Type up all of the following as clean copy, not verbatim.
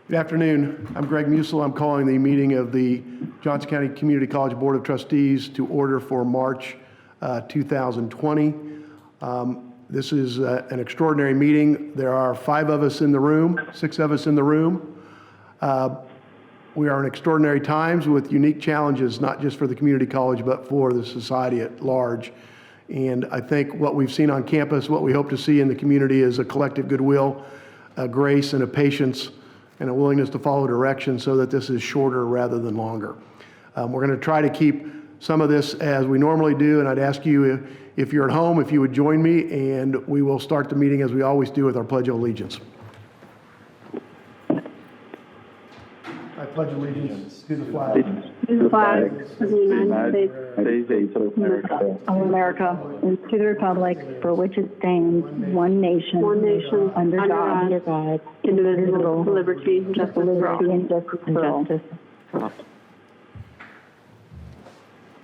Good afternoon. I'm Greg Musil. I'm calling the meeting of the Johnson County Community College Board of Trustees to order for March 2020. This is an extraordinary meeting. There are 5 of us in the room, 6 of us in the room. We are in extraordinary times with unique challenges, not just for the community college, but for the society at large. And I think what we've seen on campus, what we hope to see in the community is a collective goodwill, a grace and a patience, and a willingness to follow direction so that this is shorter rather than longer. We're going to try to keep some of this as we normally do, and I'd ask you, if you're at home, if you would join me, and we will start the meeting as we always do with our Pledge of Allegiance. I pledge allegiance to the flag. To the flag of the United States of America, and to the republic for which it stands, one nation, under God, indivisible, with liberty and justice for all.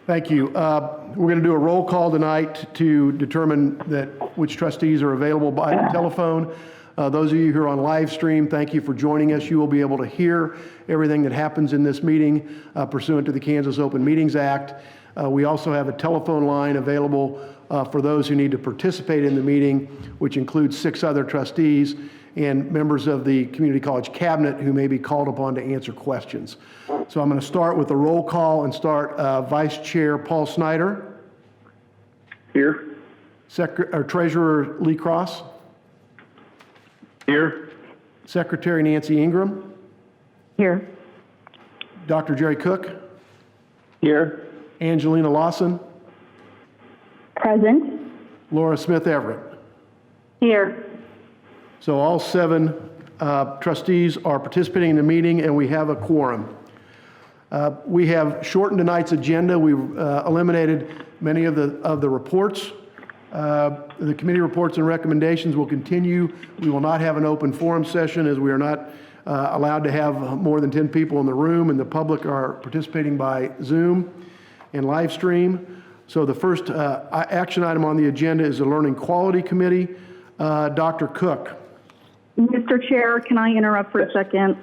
Thank you. We're going to do a roll call tonight to determine which trustees are available by telephone. Those of you who are on live stream, thank you for joining us. You will be able to hear everything that happens in this meeting pursuant to the Kansas Open Meetings Act. We also have a telephone line available for those who need to participate in the meeting, which includes 6 other trustees and members of the Community College Cabinet who may be called upon to answer questions. So I'm going to start with the roll call and start Vice Chair Paul Snyder. Here. Treasurer Lee Cross. Here. Secretary Nancy Ingram. Here. Dr. Jerry Cook. Here. Angelina Lawson. Present. Laura Smith Everett. Here. So all 7 trustees are participating in the meeting, and we have a quorum. We have shortened tonight's agenda. We've eliminated many of the reports. The committee reports and recommendations will continue. We will not have an open forum session as we are not allowed to have more than 10 people in the room, and the public are participating by Zoom and live stream. So the first action item on the agenda is the Learning Quality Committee. Dr. Cook. Mr. Chair, can I interrupt for a second?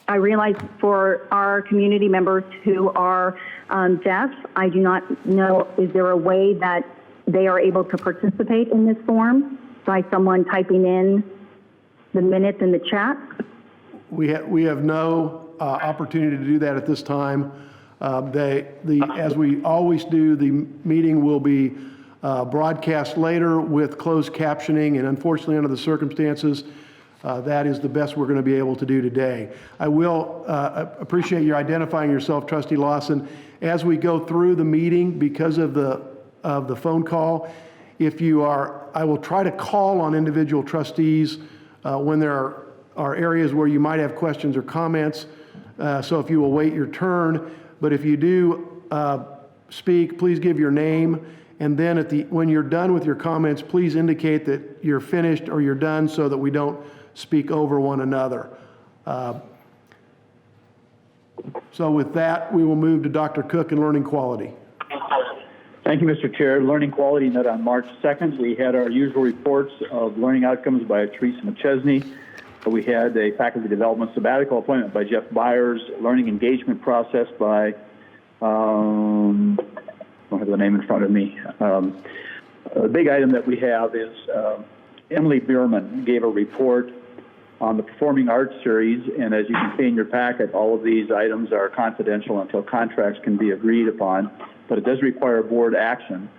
I realize for our community members who are deaf, I do not know, is there a way that they are able to participate in this forum by someone typing in the minutes in the chat? We have no opportunity to do that at this time. As we always do, the meeting will be broadcast later with closed captioning, and unfortunately under the circumstances, that is the best we're going to be able to do today. I will appreciate your identifying yourself, Trustee Lawson. As we go through the meeting, because of the phone call, I will try to call on individual trustees when there are areas where you might have questions or comments. So if you will wait your turn, but if you do speak, please give your name. And then when you're done with your comments, please indicate that you're finished or you're done so that we don't speak over one another. So with that, we will move to Dr. Cook and Learning Quality. Thank you, Mr. Chair. Learning Quality met on March 2nd. We had our usual reports of learning outcomes by Teresa McChesney. We had a faculty development sabbatical appointment by Jeff Byers, learning engagement process by, I don't have the name in front of me. The big item that we have is Emily Bierman gave a report on the Performing Arts Series, and as you can see in your packet, all of these items are confidential until contracts can be agreed upon, but it does require board action.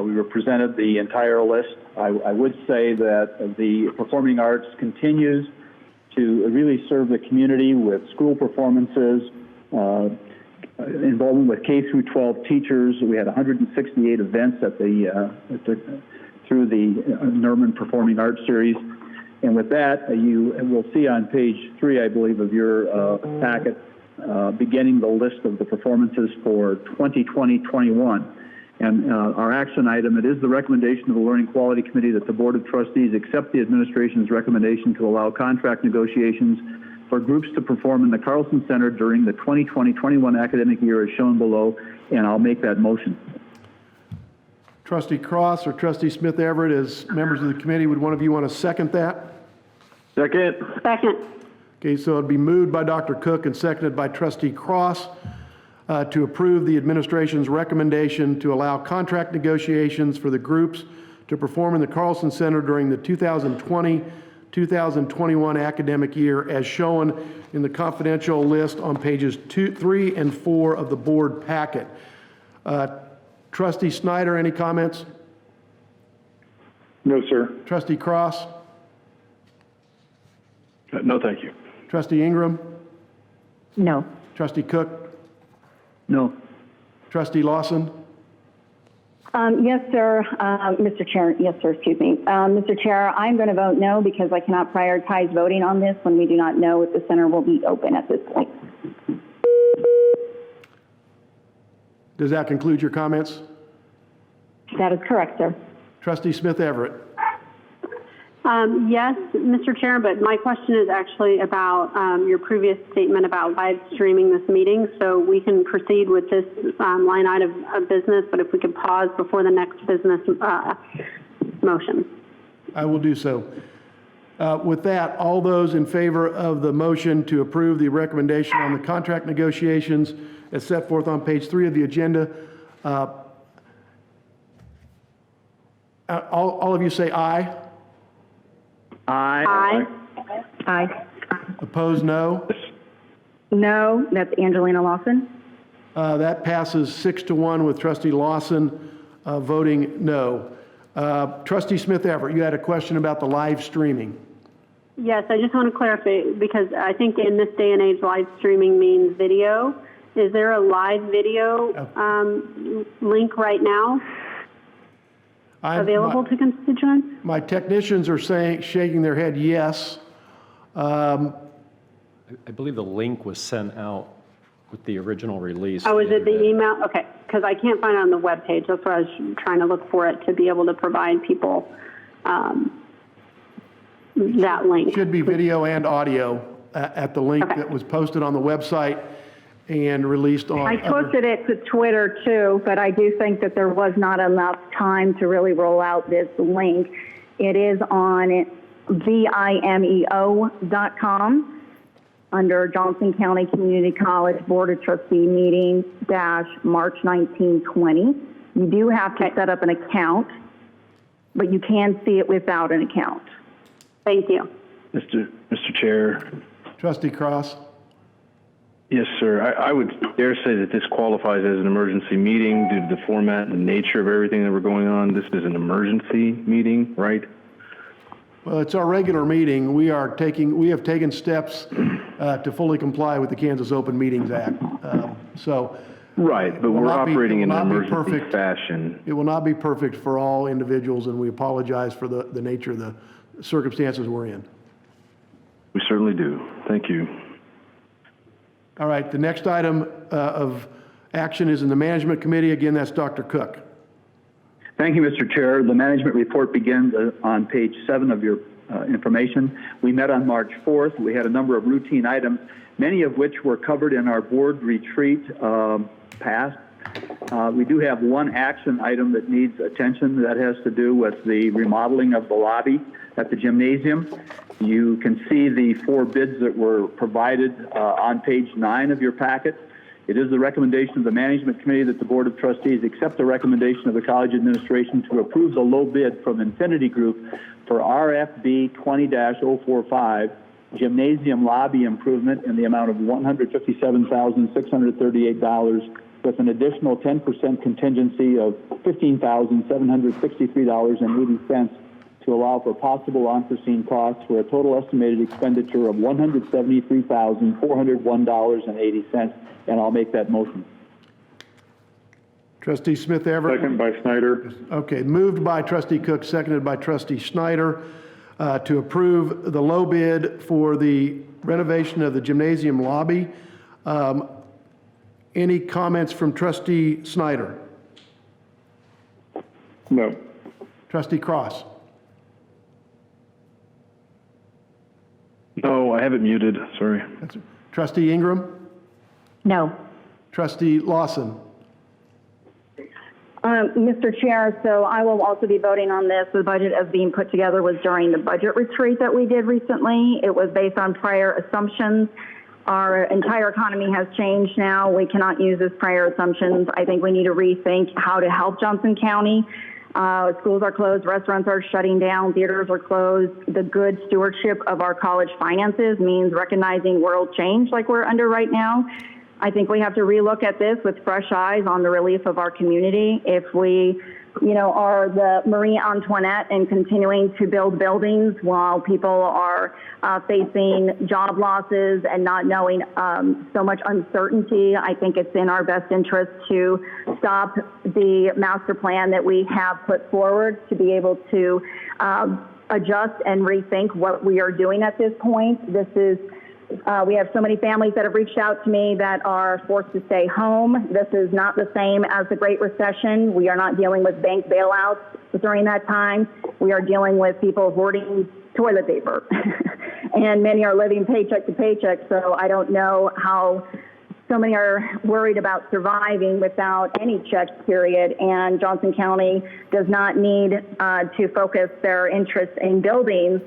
We were presented the entire list. I would say that the Performing Arts continues to really serve the community with school performances, involvement with K through 12 teachers. We had 168 events through the Nerman Performing Arts Series. And with that, you will see on page 3, I believe, of your packet, beginning the list of the performances for 2020-21. And our action item, it is the recommendation of the Learning Quality Committee that the Board of Trustees accept the administration's recommendation to allow contract negotiations for groups to perform in the Carlsen Center during the 2020-21 academic year as shown below, and I'll make that motion. Trustee Cross or Trustee Smith Everett, as members of the committee, would one of you want to second that? Second. Second. Okay, so it'd be moved by Dr. Cook and seconded by Trustee Cross to approve the administration's recommendation to allow contract negotiations for the groups to perform in the Carlsen Center during the 2020-2021 academic year as shown in the confidential list on pages 2, 3, and 4 of the board packet. Trustee Snyder, any comments? No, sir. Trustee Cross? No, thank you. Trustee Ingram? No. Trustee Cook? No. Trustee Lawson? Yes, sir. Mr. Chair, yes, sir, excuse me. Mr. Chair, I'm going to vote no because I cannot prioritize voting on this when we do not know if the center will be open at this point. Does that conclude your comments? That is correct, sir. Trustee Smith Everett? Yes, Mr. Chair, but my question is actually about your previous statement about live streaming this meeting. So we can proceed with this line item of business, but if we could pause before the next business motion. I will do so. With that, all those in favor of the motion to approve the recommendation on the contract negotiations as set forth on page 3 of the agenda, all of you say aye. Aye. Aye. Opposed, no. No, that's Angelina Lawson. That passes 6-1 with Trustee Lawson voting no. Trustee Smith Everett, you had a question about the live streaming. Yes, I just want to clarify because I think in this day and age, live streaming means video. Is there a live video link right now available to constituents? My technicians are shaking their head yes. I believe the link was sent out with the original release. Oh, is it the email? Okay, because I can't find it on the webpage. That's why I was trying to look for it to be able to provide people that link. Should be video and audio at the link that was posted on the website and released on. I posted it to Twitter too, but I do think that there was not enough time to really roll out this link. It is on vimeo.com under Johnson County Community College Board of Trustee meeting March 1920. You do have to set up an account, but you can see it without an account. Thank you. Mr. Chair. Trustee Cross? Yes, sir. I would dare say that this qualifies as an emergency meeting due to the format and the nature of everything that we're going on. This is an emergency meeting, right? Well, it's our regular meeting. We have taken steps to fully comply with the Kansas Open Meetings Act. Right, but we're operating in an emergency perfect fashion. It will not be perfect for all individuals, and we apologize for the nature of the circumstances we're in. We certainly do. Thank you. All right, the next item of action is in the Management Committee. Again, that's Dr. Cook. Thank you, Mr. Chair. The management report begins on page 7 of your information. We met on March 4th. We had a number of routine items, many of which were covered in our board retreat past. We do have one action item that needs attention that has to do with the remodeling of the lobby at the gymnasium. You can see the 4 bids that were provided on page 9 of your packet. It is the recommendation of the Management Committee that the Board of Trustees accept the recommendation of the college administration to approve the low bid from Infinity Group for RFB 20-045 gymnasium lobby improvement in the amount of $157,638 with an additional 10% contingency of $15,763.80 to allow for possible unforeseen costs for a total estimated expenditure of $173,401.80. And I'll make that motion. Trustee Smith Everett. Second by Snyder. Okay, moved by Trustee Cook, seconded by Trustee Snyder to approve the low bid for the renovation of the gymnasium lobby. Any comments from Trustee Snyder? No. Trustee Cross? No, I have it muted. Sorry. Trustee Ingram? No. Trustee Lawson? Mr. Chair, so I will also be voting on this. The budget as being put together was during the budget retreat that we did recently. It was based on prior assumptions. Our entire economy has changed now. We cannot use as prior assumptions. I think we need to rethink how to help Johnson County. Schools are closed, restaurants are shutting down, theaters are closed. The good stewardship of our college finances means recognizing world change like we're under right now. I think we have to relook at this with fresh eyes on the relief of our community. If we, are the Marie Antoinette and continuing to build buildings while people are facing job losses and not knowing so much uncertainty, I think it's in our best interest to stop the master plan that we have put forward to be able to adjust and rethink what we are doing at this point. We have so many families that have reached out to me that are forced to stay home. This is not the same as the Great Recession. We are not dealing with bank bailouts during that time. We are dealing with people hoarding toilet paper. And many are living paycheck to paycheck, so I don't know how so many are worried about surviving without any check period. And Johnson County does not need to focus their interest in buildings.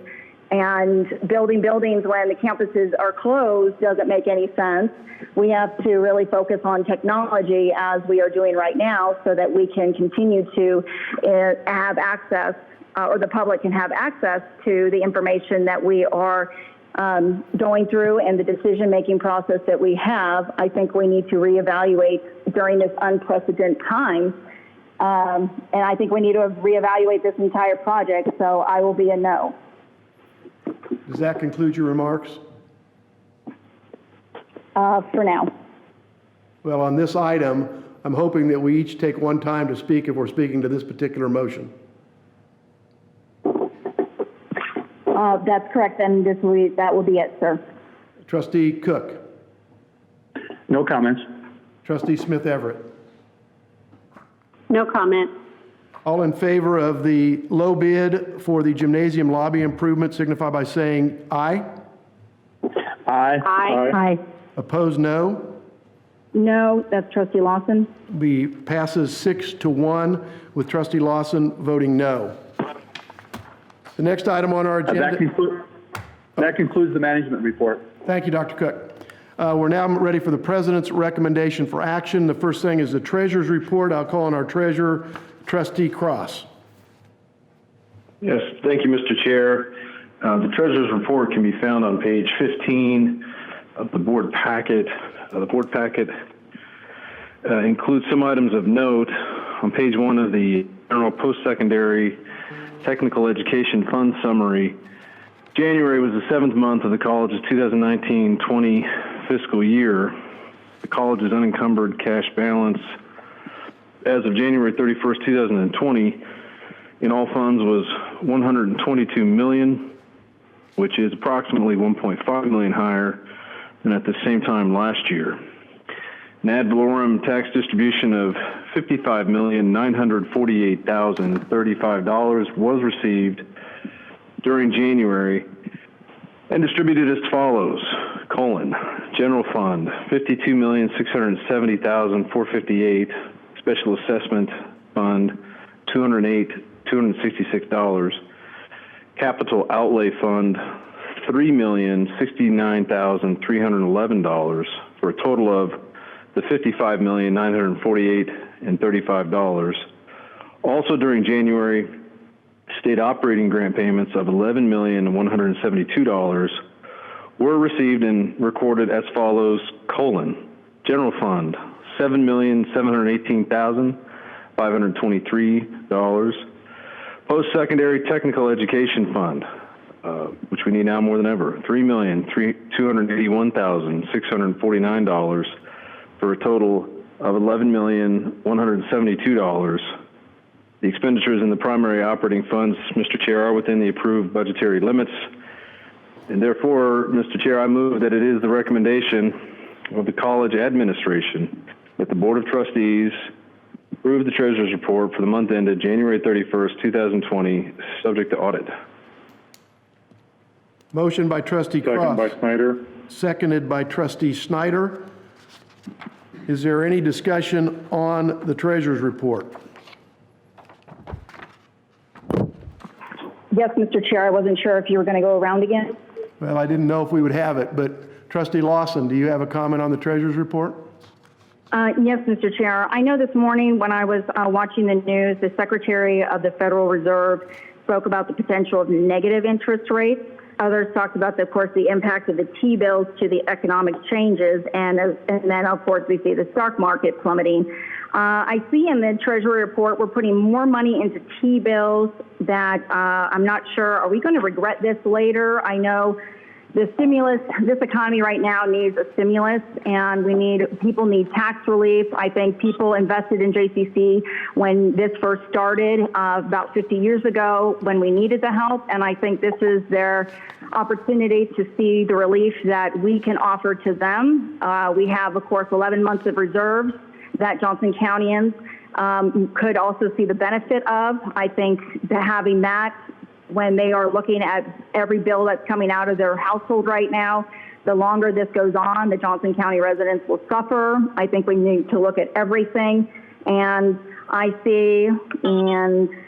And building buildings when the campuses are closed doesn't make any sense. We have to really focus on technology as we are doing right now so that we can continue to have access, or the public can have access to the information that we are going through and the decision-making process that we have. I think we need to reevaluate during this unprecedented time. And I think we need to reevaluate this entire project, so I will be a no. Does that conclude your remarks? For now. Well, on this item, I'm hoping that we each take one time to speak if we're speaking to this particular motion. That's correct, and that will be it, sir. Trustee Cook. No comments. Trustee Smith Everett. No comment. All in favor of the low bid for the gymnasium lobby improvement signify by saying aye. Aye. Aye. Opposed, no. No, that's Trustee Lawson. Passes 6-1 with Trustee Lawson voting no. The next item on our agenda. That concludes the management report. Thank you, Dr. Cook. We're now ready for the President's recommendation for action. The first thing is the Treasurer's report. I'll call on our Treasurer, Trustee Cross. Yes, thank you, Mr. Chair. The Treasurer's report can be found on page 15 of the board packet. The board packet includes some items of note. On page 1 of the General Post-Secondary Technical Education Fund Summary, January was the 7th month of the college's 2019-20 fiscal year. The college's unencumbered cash balance as of January 31st, 2020 in all funds was $122 million, which is approximately $1.5 million higher than at the same time last year. An ad valorem tax distribution of $55,948,035 was received during January and distributed as follows: General Fund, $52,670,458. Special Assessment Fund, $208,266. Capital Outlay Fund, $3,069,311, for a total of the $55,948,035. Also during January, state operating grant payments of $11,172 were received and recorded as follows: General Fund, $7,718,523. Post-Secondary Technical Education Fund, which we need now more than ever, $3,281,649, for a total of $11,172. The expenditures in the primary operating funds, Mr. Chair, are within the approved budgetary limits. And therefore, Mr. Chair, I move that it is the recommendation of the college administration that the Board of Trustees approve the Treasurer's report for the month ended January 31st, 2020, subject to audit. Motion by Trustee Cross. Second by Snyder. Seconded by Trustee Snyder. Is there any discussion on the Treasurer's report? Yes, Mr. Chair, I wasn't sure if you were going to go around again. Well, I didn't know if we would have it, but Trustee Lawson, do you have a comment on the treasurer's report? Yes, Mr. Chair. I know this morning when I was watching the news, the Secretary of the Federal Reserve spoke about the potential of negative interest rates. Others talked about, of course, the impact of the T-bills to the economic changes, and then, of course, we see the stock market plummeting. I see in the Treasury report we're putting more money into T-bills that I'm not sure, are we going to regret this later? I know the stimulus, this economy right now needs a stimulus, and people need tax relief. I think people invested in JCC when this first started about 50 years ago when we needed the help, and I think this is their opportunity to see the relief that we can offer to them. We have, of course, 11 months of reserves that Johnson Countyans could also see the benefit of. I think that having that when they are looking at every bill that's coming out of their household right now, the longer this goes on, the Johnson County residents will suffer. I think we need to look at everything. And I see in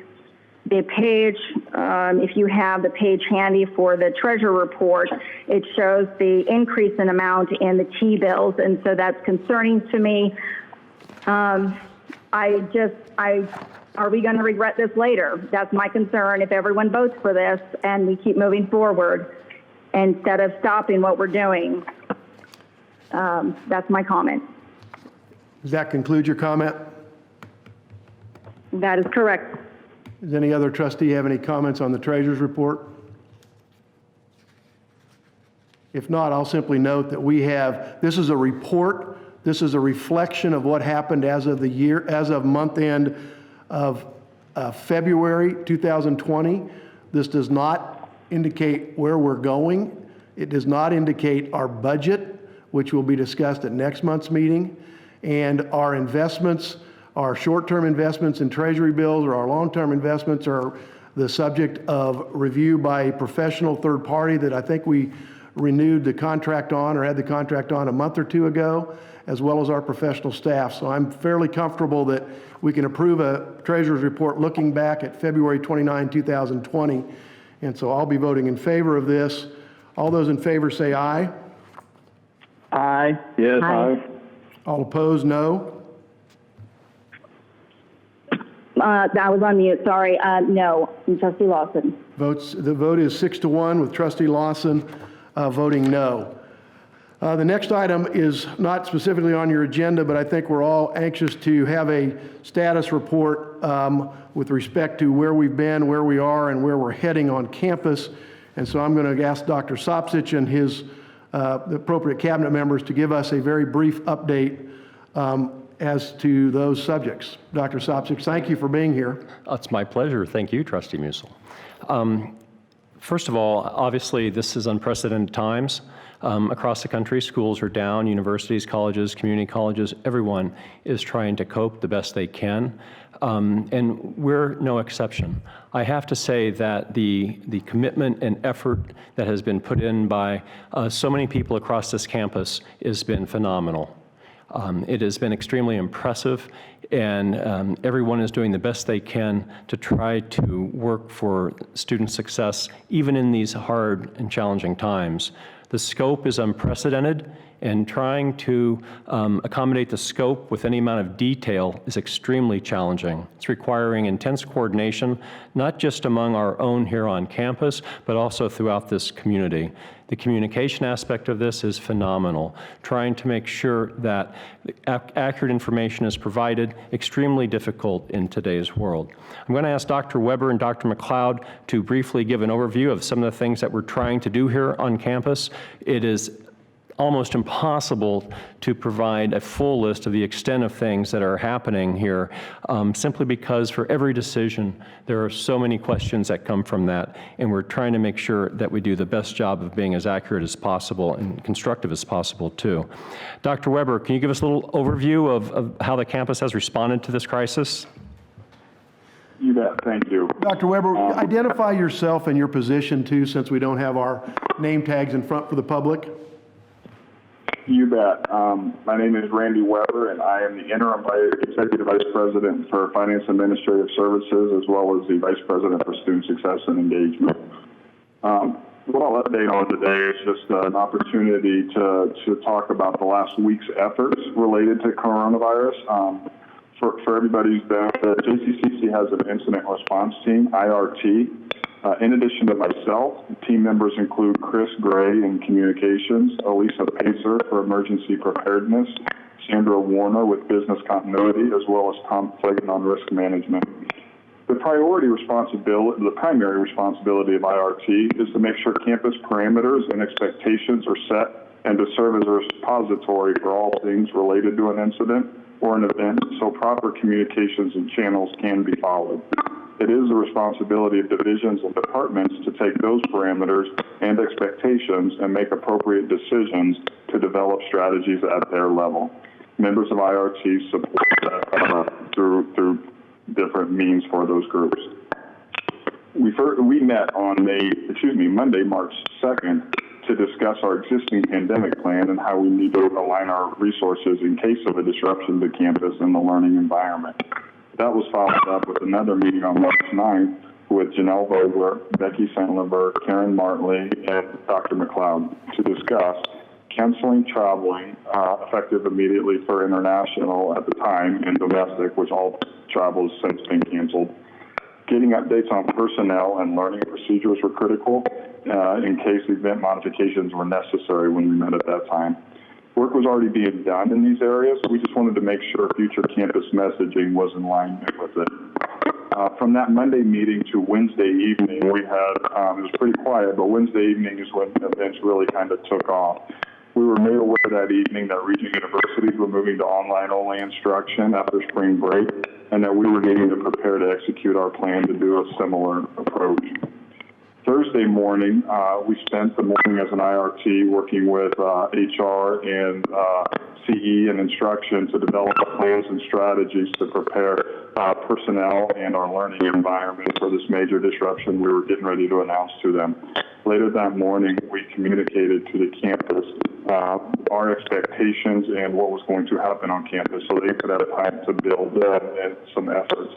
the page, if you have the page handy for the treasurer report, it shows the increase in amount in the T-bills. And so that's concerning to me. Are we going to regret this later? That's my concern if everyone votes for this and we keep moving forward instead of stopping what we're doing. That's my comment. Does that conclude your comment? That is correct. Does any other trustee have any comments on the treasurer's report? If not, I'll simply note that this is a report. This is a reflection of what happened as of month end of February 2020. This does not indicate where we're going. It does not indicate our budget, which will be discussed at next month's meeting, and our investments, our short-term investments in treasury bills or our long-term investments are the subject of review by a professional third party that I think we renewed the contract on or had the contract on a month or two ago, as well as our professional staff. So I'm fairly comfortable that we can approve a treasurer's report looking back at February 29, 2020. And so I'll be voting in favor of this. All those in favor say aye. Aye. Yes. Aye. All opposed, no. That was on mute, sorry. No, Trustee Lawson. The vote is 6-1 with Trustee Lawson voting no. The next item is not specifically on your agenda, but I think we're all anxious to have a status report with respect to where we've been, where we are, and where we're heading on campus. And so I'm going to ask Dr. Sopcich and his the appropriate cabinet members to give us a very brief update as to those subjects. Dr. Sopcich, thank you for being here. It's my pleasure. Thank you, Trustee Musil. First of all, obviously, this is unprecedented times. Across the country, schools are down, universities, colleges, community colleges, everyone is trying to cope the best they can, and we're no exception. I have to say that the commitment and effort that has been put in by so many people across this campus has been phenomenal. It has been extremely impressive, and everyone is doing the best they can to try to work for student success, even in these hard and challenging times. The scope is unprecedented, and trying to accommodate the scope with any amount of detail is extremely challenging. It's requiring intense coordination, not just among our own here on campus, but also throughout this community. The communication aspect of this is phenomenal, trying to make sure that accurate information is provided, extremely difficult in today's world. I'm going to ask Dr. Weber and Dr. McLeod to briefly give an overview of some of the things that we're trying to do here on campus. It is almost impossible to provide a full list of the extent of things that are happening here, simply because for every decision, there are so many questions that come from that, and we're trying to make sure that we do the best job of being as accurate as possible and constructive as possible, too. Dr. Weber, can you give us a little overview of how the campus has responded to this crisis? You bet. Thank you. Dr. Weber, identify yourself and your position, too, since we don't have our name tags in front for the public. You bet. My name is Randy Weber, and I am the interim executive vice president for Finance Administrative Services, as well as the vice president for Student Success and Engagement. What I'll update on today is just an opportunity to talk about the last week's efforts related to coronavirus. For everybody's benefit, JCCC has an incident response team, IRT. In addition to myself, team members include Chris Gray in communications, Elisa Pacer for emergency preparedness, Sandra Warner with business continuity, as well as Tom Clayton on risk management. The primary responsibility of IRT is to make sure campus parameters and expectations are set and to serve as a repository for all things related to an incident or an event, so proper communications and channels can be followed. It is the responsibility of divisions and departments to take those parameters and expectations and make appropriate decisions to develop strategies at their level. Members of IRT support that through different means for those groups. We met on Monday, March 2nd, to discuss our existing pandemic plan and how we need to align our resources in case of a disruption to campus and the learning environment. That was followed up with another meeting on March 9th with Janelle Vogler, Becky Sandler, Karen Martley, and Dr. McLeod to discuss canceling traveling effective immediately for international at the time and domestic, which all travel has since been canceled. Getting updates on personnel and learning procedures were critical in case event modifications were necessary when we met at that time. Work was already being done in these areas. We just wanted to make sure future campus messaging was in line with it. From that Monday meeting to Wednesday evening, we had, it was pretty quiet, but Wednesday evening is when events really kind of took off. We were made aware that evening that regional universities were moving to online-only instruction after spring break, and that we were needing to prepare to execute our plan to do a similar approach. Thursday morning, we spent the morning as an IRT working with HR and CE and instruction to develop plans and strategies to prepare personnel and our learning environment for this major disruption we were getting ready to announce to them. Later that morning, we communicated to the campus our expectations and what was going to happen on campus so they could have time to build and some efforts.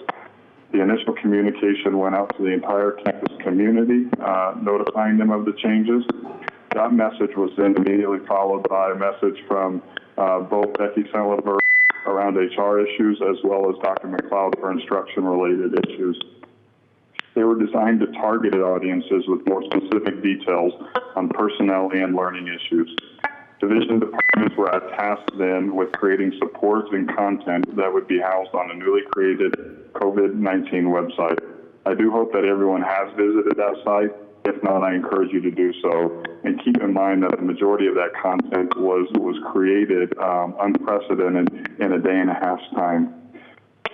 The initial communication went out to the entire campus community, notifying them of the changes. That message was then immediately followed by a message from both Becky Sandler around HR issues as well as Dr. McLeod for instruction-related issues. They were designed to targeted audiences with more specific details on personnel and learning issues. Division departments were tasked then with creating supports and content that would be housed on a newly created COVID-19 website. I do hope that everyone has visited that site. If not, I encourage you to do so. And keep in mind that the majority of that content was created unprecedented in a day and a half's time.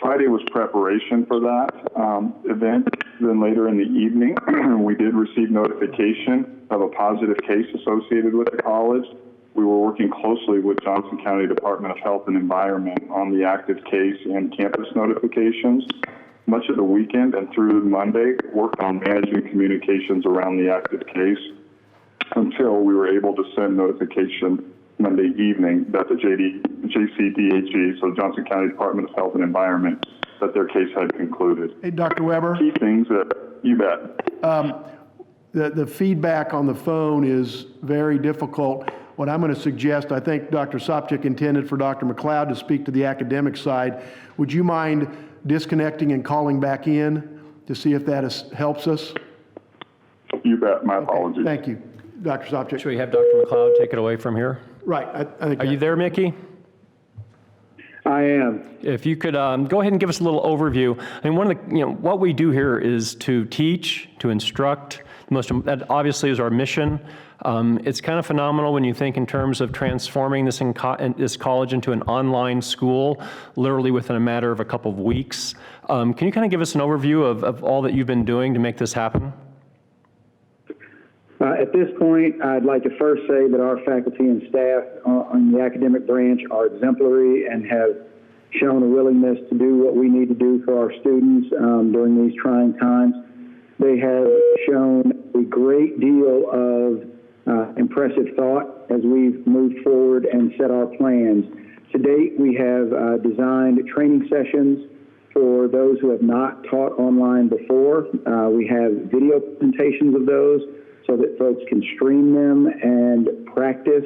Friday was preparation for that event. Then later in the evening, we did receive notification of a positive case associated with the college. We were working closely with Johnson County Department of Health and Environment on the active case and campus notifications. Much of the weekend and through Monday, worked on managing communications around the active case until we were able to send notification Monday evening that the JCDHE, so Johnson County Department of Health and Environment, that their case had concluded. Hey, Dr. Weber? Key things that, you bet. The feedback on the phone is very difficult. What I'm going to suggest, I think Dr. Sopcich intended for Dr. McLeod to speak to the academic side. Would you mind disconnecting and calling back in to see if that helps us? You bet. My apologies. Thank you, Dr. Sopcich. Should we have Dr. McLeod take it away from here? Right. I think Are you there, Mickey? I am. If you could go ahead and give us a little overview. I mean, one of the, what we do here is to teach, to instruct. That obviously is our mission. It's kind of phenomenal when you think in terms of transforming this college into an online school, literally within a matter of a couple of weeks. Can you kind of give us an overview of all that you've been doing to make this happen? At this point, I'd like to first say that our faculty and staff on the academic branch are exemplary and have shown a willingness to do what we need to do for our students during these trying times. They have shown a great deal of impressive thought as we've moved forward and set our plans. To date, we have designed training sessions for those who have not taught online before. We have video presentations of those so that folks can stream them and practice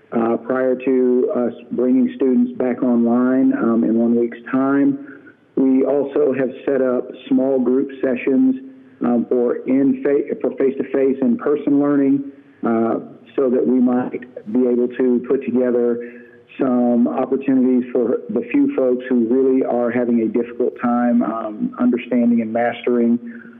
prior to us bringing students back online in 1 week's time. We also have set up small group sessions for face-to-face in-person learning so that we might be able to put together some opportunities for the few folks who really are having a difficult time understanding and mastering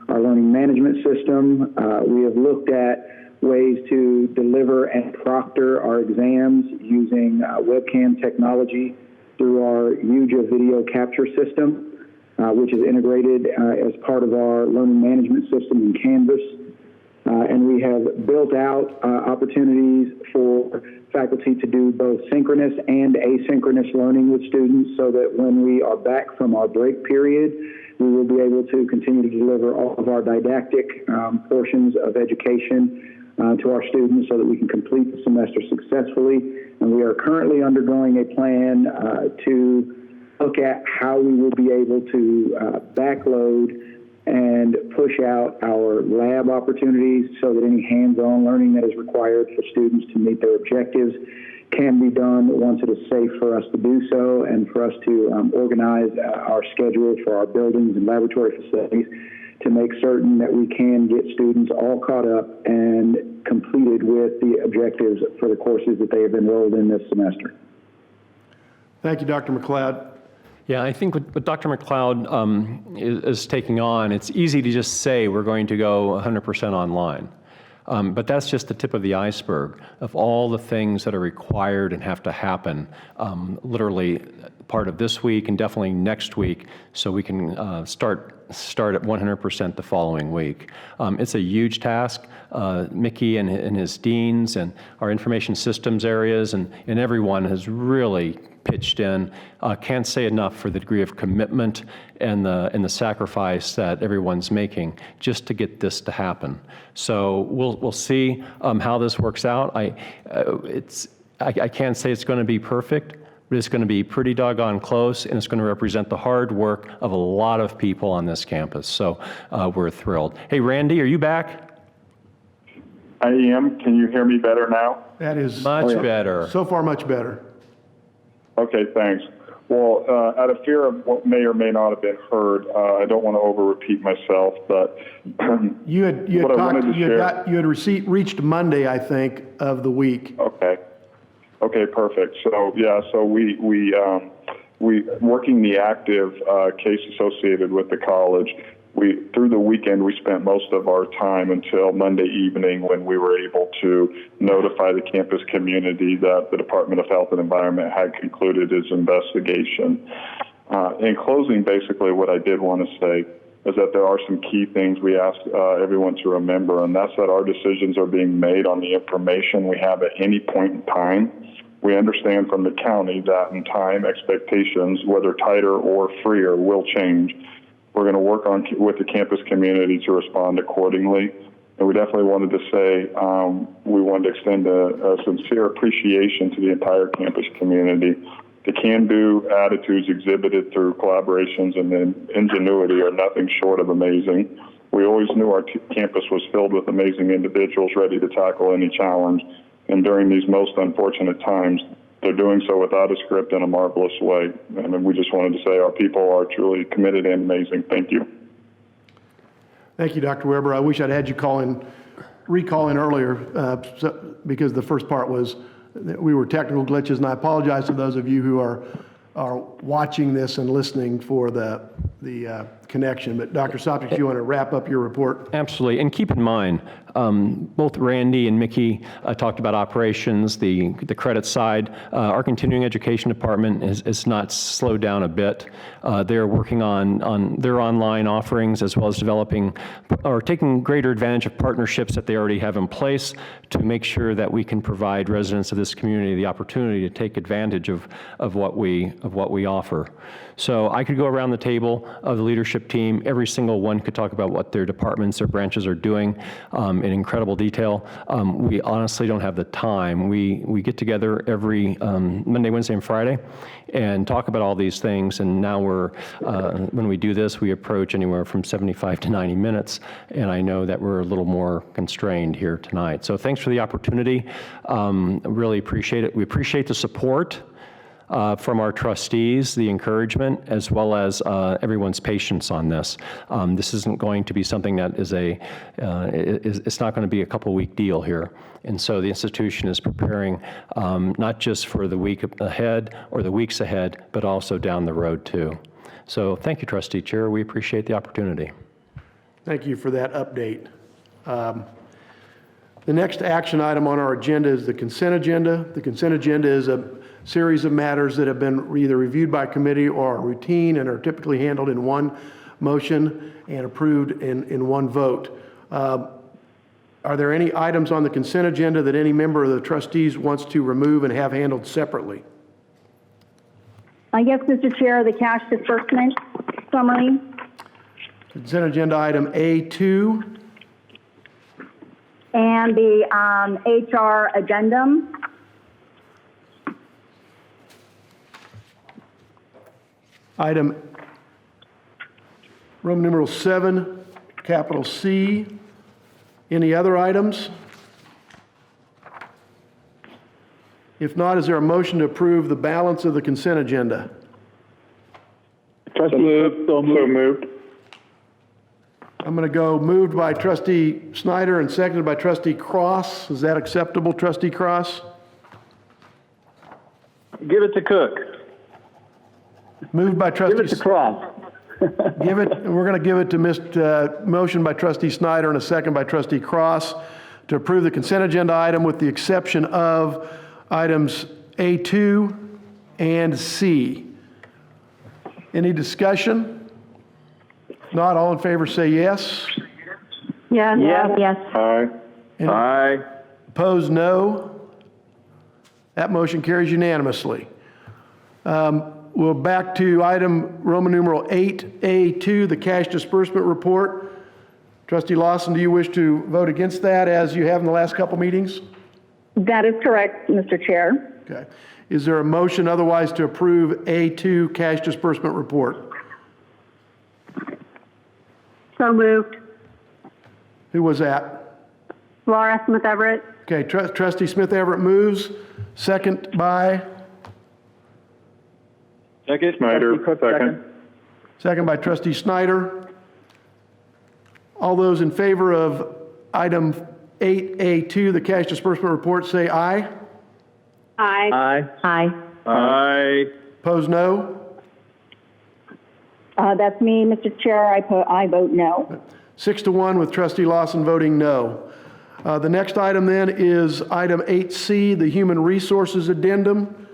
our learning management system. We have looked at ways to deliver and proctor our exams using webcam technology through our UJA video capture system, which is integrated as part of our learning management system in Canvas. And we have built out opportunities for faculty to do both synchronous and asynchronous learning with students so that when we are back from our break period, we will be able to continue to deliver all of our didactic portions of education to our students so that we can complete the semester successfully. And we are currently undergoing a plan to look at how we will be able to backload and push out our lab opportunities so that any hands-on learning that is required for students to meet their objectives can be done once it is safe for us to do so and for us to organize our schedule for our buildings and laboratory facilities to make certain that we can get students all caught up and completed with the objectives for the courses that they have enrolled in this semester. Thank you, Dr. McLeod. Yeah, I think what Dr. McLeod is taking on, it's easy to just say we're going to go 100% online. But that's just the tip of the iceberg of all the things that are required and have to happen literally part of this week and definitely next week so we can start at 100% the following week. It's a huge task. Mickey and his deans and our information systems areas and everyone has really pitched in. Can't say enough for the degree of commitment and the sacrifice that everyone's making just to get this to happen. So we'll see how this works out. I can't say it's going to be perfect, but it's going to be pretty doggone close, and it's going to represent the hard work of a lot of people on this campus. So we're thrilled. Hey, Randy, are you back? I am. Can you hear me better now? That is Much better. so far much better. Okay, thanks. Well, out of fear of what may or may not have been heard, I don't want to over-repeat myself, but You had reached Monday, I think, of the week. Okay, perfect. So yeah, so we working the active case associated with the college. Through the weekend, we spent most of our time until Monday evening when we were able to notify the campus community that the Department of Health and Environment had concluded its investigation. In closing, basically what I did want to say is that there are some key things we ask everyone to remember, and that's that our decisions are being made on the information we have at any point in time. We understand from the county that in time, expectations, whether tighter or freer, will change. We're going to work with the campus community to respond accordingly. And we definitely wanted to say we wanted to extend a sincere appreciation to the entire campus community. The can-do attitudes exhibited through collaborations and ingenuity are nothing short of amazing. We always knew our campus was filled with amazing individuals ready to tackle any challenge. And during these most unfortunate times, they're doing so without a script in a marvelous way. And we just wanted to say our people are truly committed and amazing. Thank you. Thank you, Dr. Weber. I wish I'd had you recall in earlier because the first part was that we were technical glitches, and I apologize to those of you who are watching this and listening for the connection. But Dr. Sopcich, you want to wrap up your report? Absolutely, and keep in mind, both Randy and Mickey talked about operations, the credit side. Our continuing education department is not slowed down a bit. They're working on their online offerings as well as developing or taking greater advantage of partnerships that they already have in place to make sure that we can provide residents of this community the opportunity to take advantage of what we offer. So I could go around the table of the leadership leadership team. Every single one could talk about what their departments or branches are doing in incredible detail. We honestly don't have the time. We get together every Monday, Wednesday, and Friday and talk about all these things. And now when we do this, we approach anywhere from 75 to 90 minutes. And I know that we're a little more constrained here tonight. So thanks for the opportunity. Really appreciate it. We appreciate the support from our trustees, the encouragement, as well as everyone's patience on this. This isn't going to be something that is it's not going to be a couple-week deal here. And so the institution is preparing not just for the week ahead or the weeks ahead, but also down the road too. So thank you, Trustee Chair. We appreciate the opportunity. Thank you for that update. The next action item on our agenda is the consent agenda. The consent agenda is a series of matters that have been either reviewed by committee or are routine and are typically handled in one motion and approved in one vote. Are there any items on the consent agenda that any member of the trustees wants to remove and have handled separately? Yes, Mr. Chair, the cash disbursement summary. Consent agenda item A2. And the HR addendum. Item Roman numeral 7, capital C. Any other items? If not, is there a motion to approve the balance of the consent agenda? So moved. I'm going to go moved by Trustee Snyder and seconded by Trustee Cross. Is that acceptable, Trustee Cross? Give it to Cook. Moved by Trustee. Give it to Cross. We're going to give it to motion by Trustee Snyder and a second by Trustee Cross to approve the consent agenda item with the exception of items A2 and C. Any discussion? If not, all in favor say yes. Yes. Yes. Aye. Aye. Opposed, no. That motion carries unanimously. We're back to item Roman numeral 8A2, the cash disbursement report. Trustee Lawson, do you wish to vote against that as you have in the last couple meetings? That is correct, Mr. Chair. Okay. Is there a motion otherwise to approve A2 cash disbursement report? So moved. Who was that? Laura Smith Everett. Okay, Trustee Smith Everett moves. Second by? Second. Snyder, Cook, second. Second by Trustee Snyder. All those in favor of item 8A2, the cash disbursement report, say aye. Aye. Aye. Aye. Aye. Opposed, no. That's me, Mr. Chair. I vote no. 6-1 with Trustee Lawson voting no. The next item then is item 8C, the Human Resources Addendum,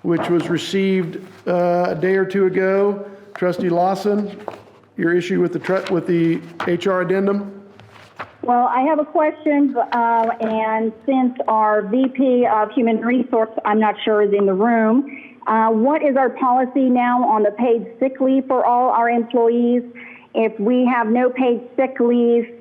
which was received a day or two ago. Trustee Lawson, your issue with the HR addendum? Well, I have a question, and since our VP of Human Resource, I'm not sure, is in the room, what is our policy now on the paid sick leave for all our employees? If we have no paid sick leave,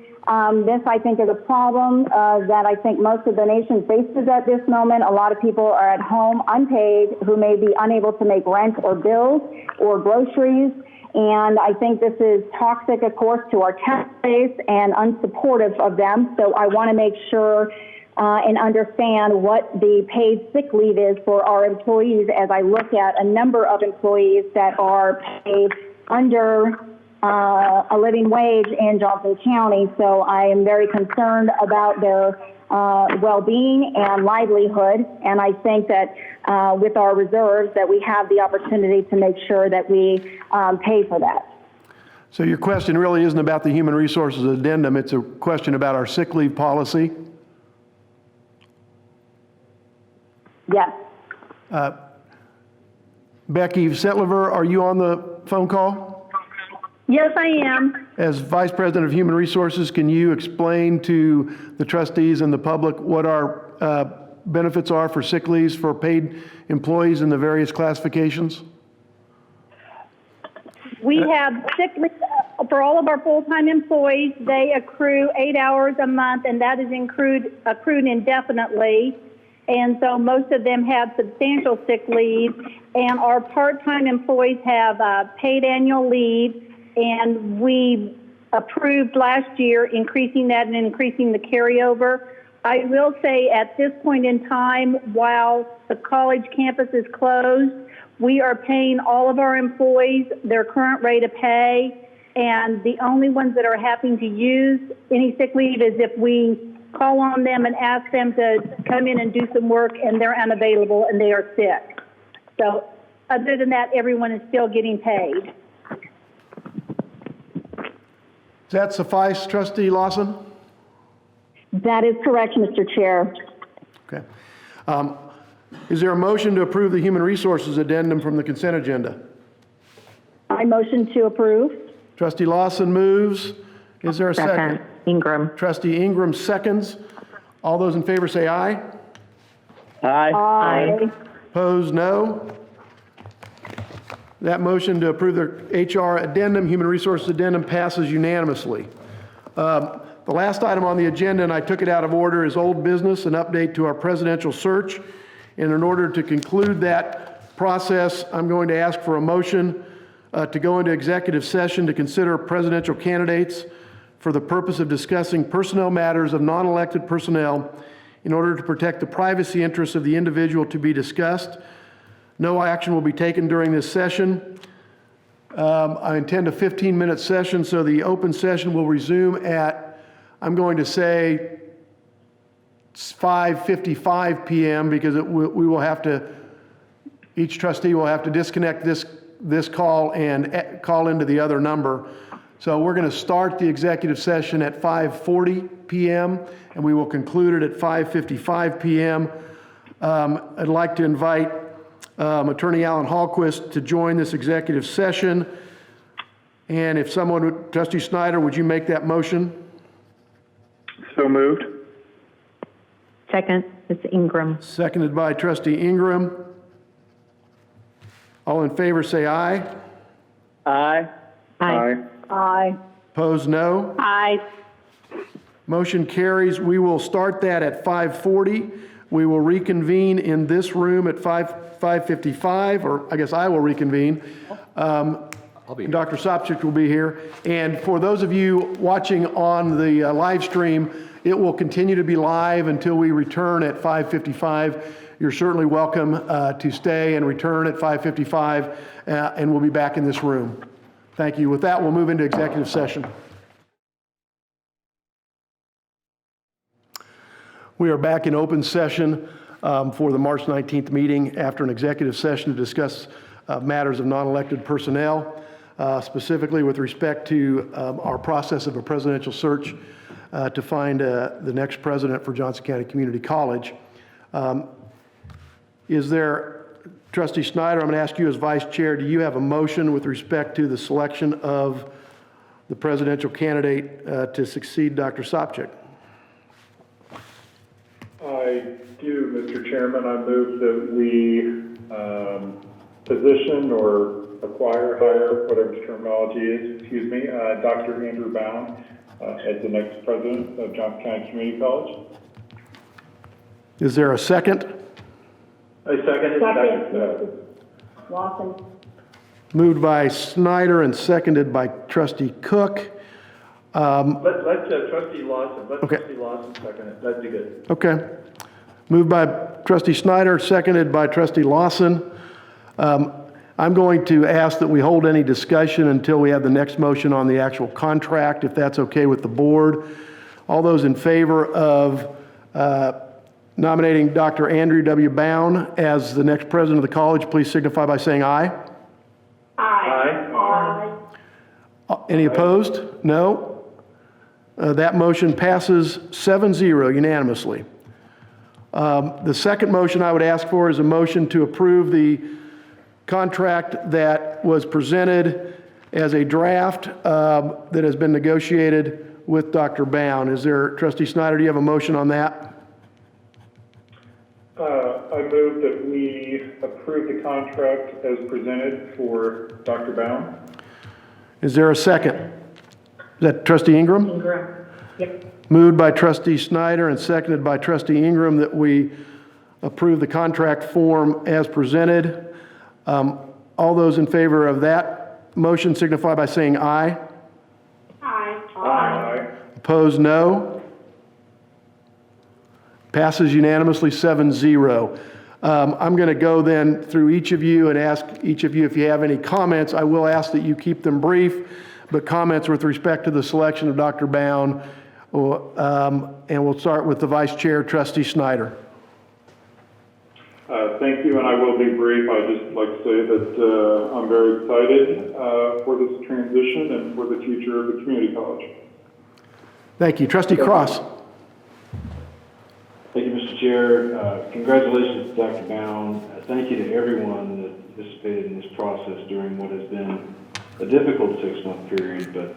this I think is a problem that I think most of the nation faces at this moment. A lot of people are at home unpaid who may be unable to make rent or bills or groceries. And I think this is toxic, of course, to our tax base and unsupportive of them. So I want to make sure and understand what the paid sick leave is for our employees as I look at a number of employees that are paid under a living wage in Johnson County. So I am very concerned about their well-being and livelihood. And I think that with our reserves that we have the opportunity to make sure that we pay for that. So your question really isn't about the Human Resources Addendum, it's a question about our sick leave policy? Yes. Becky Setliver, are you on the phone call? Yes, I am. As Vice President of Human Resources, can you explain to the trustees and the public what our benefits are for sick leaves for paid employees in the various classifications? We have sick leave for all of our full-time employees. They accrue 8 hours a month, and that is accrued indefinitely. And so most of them have substantial sick leave. And our part-time employees have paid annual leave. And we approved last year increasing that and increasing the carryover. I will say at this point in time, while the college campus is closed, we are paying all of our employees their current rate of pay, and the only ones that are having to use any sick leave is if we call on them and ask them to come in and do some work and they're unavailable and they are sick. So other than that, everyone is still getting paid. Does that suffice, Trustee Lawson? That is correct, Mr. Chair. Okay. Is there a motion to approve the human resources addendum from the consent agenda? I motion to approve. Trustee Lawson moves. Is there a second? Ingram. Trustee Ingram seconds. All those in favor say aye. Aye. Opposed, no. That motion to approve the HR addendum, human resources addendum, passes unanimously. The last item on the agenda, and I took it out of order, is old business, an update to our presidential search. And in order to conclude that process, I'm going to ask for a motion to go into executive session to consider presidential candidates for the purpose of discussing personnel matters of non-elected personnel in order to protect the privacy interests of the individual to be discussed. No action will be taken during this session. I intend a 15-minute session, so the open session will resume at, I'm going to say, 5:55 p.m. because we will have to, each trustee will have to disconnect this call and call into the other number. So we're going to start the executive session at 5:40 p.m. and we will conclude it at 5:55 p.m. I'd like to invite Attorney Alan Hallquist to join this executive session. And if someone would, Trustee Snyder, would you make that motion? So moved. Second, it's Ingram. Seconded by Trustee Ingram. All in favor say aye. Aye. Aye. Aye. Opposed, no. Aye. Motion carries. We will start that at 5:40. We will reconvene in this room at 5:55, or I guess I will reconvene. I'll be here. Dr. Sopcich will be here. And for those of you watching on the live stream, it will continue to be live until we return at 5:55. You're certainly welcome to stay and return at 5:55, and we'll be back in this room. Thank you. With that, we'll move into executive session. We are back in open session for the March 19th meeting after an executive session to discuss matters of non-elected personnel, specifically with respect to our process of a presidential search to find the next president for Johnson County Community College. Is there, Trustee Snyder, I'm going to ask you as vice chair, do you have a motion with respect to the selection of the presidential candidate to succeed Dr. Sopcich? I do, Mr. Chairman. I move that we position or acquire, hire, whatever the terminology is, Dr. Andrew Bound as the next president of Johnson County Community College. Is there a second? I second it. Second. Lawson. Moved by Snyder and seconded by Trustee Cook. Let Trustee Lawson, Okay. Trustee Lawson second it. That'd be good. Okay. Moved by Trustee Snyder, seconded by Trustee Lawson. I'm going to ask that we hold any discussion until we have the next motion on the actual contract, if that's okay with the board. All those in favor of nominating Dr. Andrew W. Bound as the next president of the college, please signify by saying aye. Aye. Any opposed? No. That motion passes 7-0 unanimously. The second motion I would ask for is a motion to approve the contract that was presented as a draft that has been negotiated with Dr. Bound. Is there, Trustee Snyder, do you have a motion on that? I move that we approve the contract as presented for Dr. Bound. Is there a second? Is that trustee Ingram? Ingram. Yep. Moved by trustee Snyder and seconded by trustee Ingram that we approve the contract form as presented. All those in favor of that motion signify by saying aye. Aye. Opposed, no. Passes unanimously 7-0. I'm going to go then through each of you and ask each of you if you have any comments. I will ask that you keep them brief, but comments with respect to the selection of Dr. Bound. And we'll start with the Vice Chair, Trustee Snyder. Thank you, and I will be brief. I'd just like to say that I'm very excited for this transition and for the future of the community college. Thank you. Trustee Cross. Thank you, Mr. Chair. Congratulations to Dr. Bound. Thank you to everyone that participated in this process during what has been a difficult 6-month period, but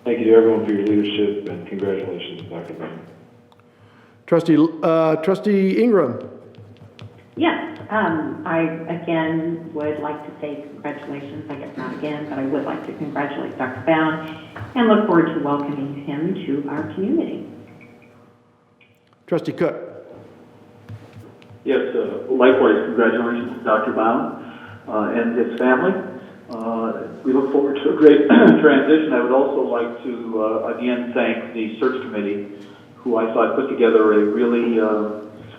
thank you to everyone for your leadership, and congratulations to Dr. Bound. Trustee Ingram. Yes, I again would like to say congratulations, I guess not again, but I would like to congratulate Dr. Bound and look forward to welcoming him to our community. Trustee Cook. Yes, likewise, congratulations to Dr. Bound and his family. We look forward to a great transition. I would also like to, again, thank the search committee, who I thought put together a really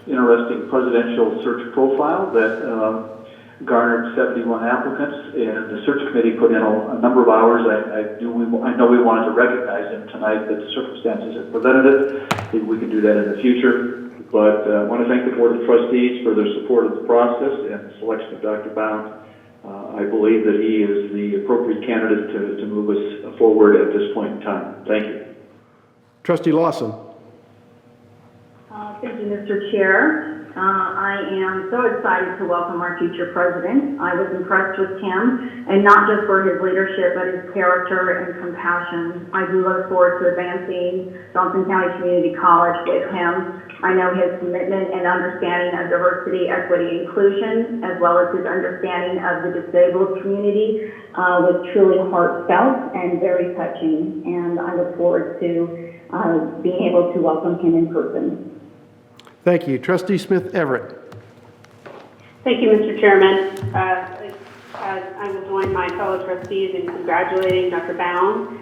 interesting presidential search profile that garnered 71 applicants, and the search committee put in a number of hours. I know we wanted to recognize them tonight, but the circumstances have prevented it. Maybe we can do that in the future. But I want to thank the Board of Trustees for their support of the process and the selection of Dr. Bound. I believe that he is the appropriate candidate to move us forward at this point in time. Thank you. Trustee Lawson. Thank you, Mr. Chair. I am so excited to welcome our future president. I was impressed with him, and not just for his leadership, but his character and compassion. I do look forward to advancing Johnson County Community College with him. I know his commitment and understanding of diversity, equity, inclusion, as well as his understanding of the disabled community was truly heartfelt and very touching, and I look forward to being able to welcome him in person. Thank you. Trustee Smith Everett. Thank you, Mr. Chairman. I will join my fellow trustees in congratulating Dr. Bound.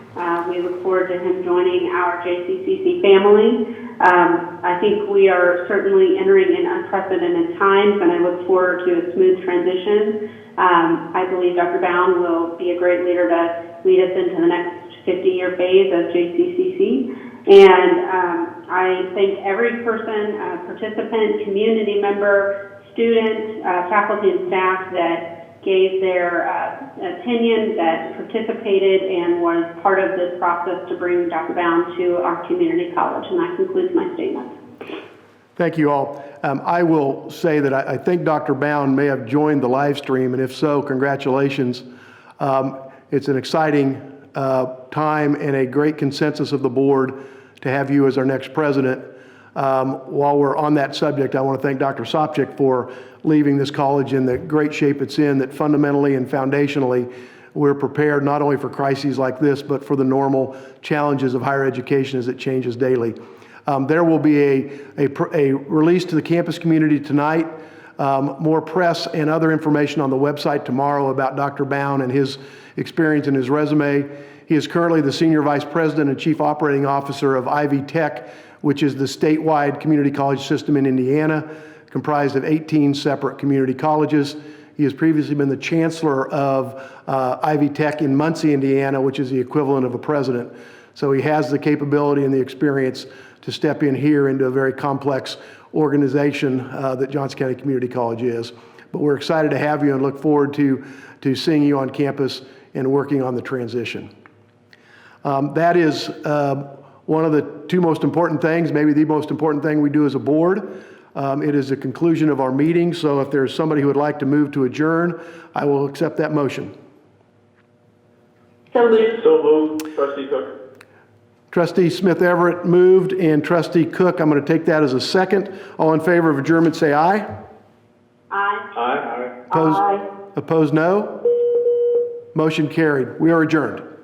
We look forward to him joining our JCCC family. I think we are certainly entering in unprecedented times, and I look forward to a smooth transition. I believe Dr. Bound will be a great leader to lead us into the next 50-year phase of JCCC. And I thank every person, participant, community member, student, faculty, and staff that gave their opinion, that participated, and was part of this process to bring Dr. Bound to our community college. And that concludes my statement. Thank you all. I will say that I think Dr. Bound may have joined the live stream, and if so, congratulations. It's an exciting time and a great consensus of the board to have you as our next president. While we're on that subject, I want to thank Dr. Sopcich for leaving this college in the great shape it's in, that fundamentally and foundationally we're prepared not only for crises like this, but for the normal challenges of higher education as it changes daily. There will be a release to the campus community tonight, more press and other information on the website tomorrow about Dr. Bound and his experience and his resume. He is currently the Senior Vice President and Chief Operating Officer of Ivy Tech, which is the statewide community college system in Indiana, comprised of 18 separate community colleges. He has previously been the Chancellor of Ivy Tech in Muncie, Indiana, which is the equivalent of a president. So he has the capability and the experience to step in here into a very complex organization that Johnson County Community College is. But we're excited to have you and look forward to seeing you on campus and working on the transition. That is one of the two most important things, maybe the most important thing we do as a board. It is the conclusion of our meeting, so if there's somebody who would like to move to adjourn, I will accept that motion. So moved. So moved. Trustee Cook. Trustee Smith Everett moved, and Trustee Cook, I'm going to take that as a second. All in favor of adjournment, say aye. Aye. Aye. Opposed, opposed no? Motion carried. We are adjourned.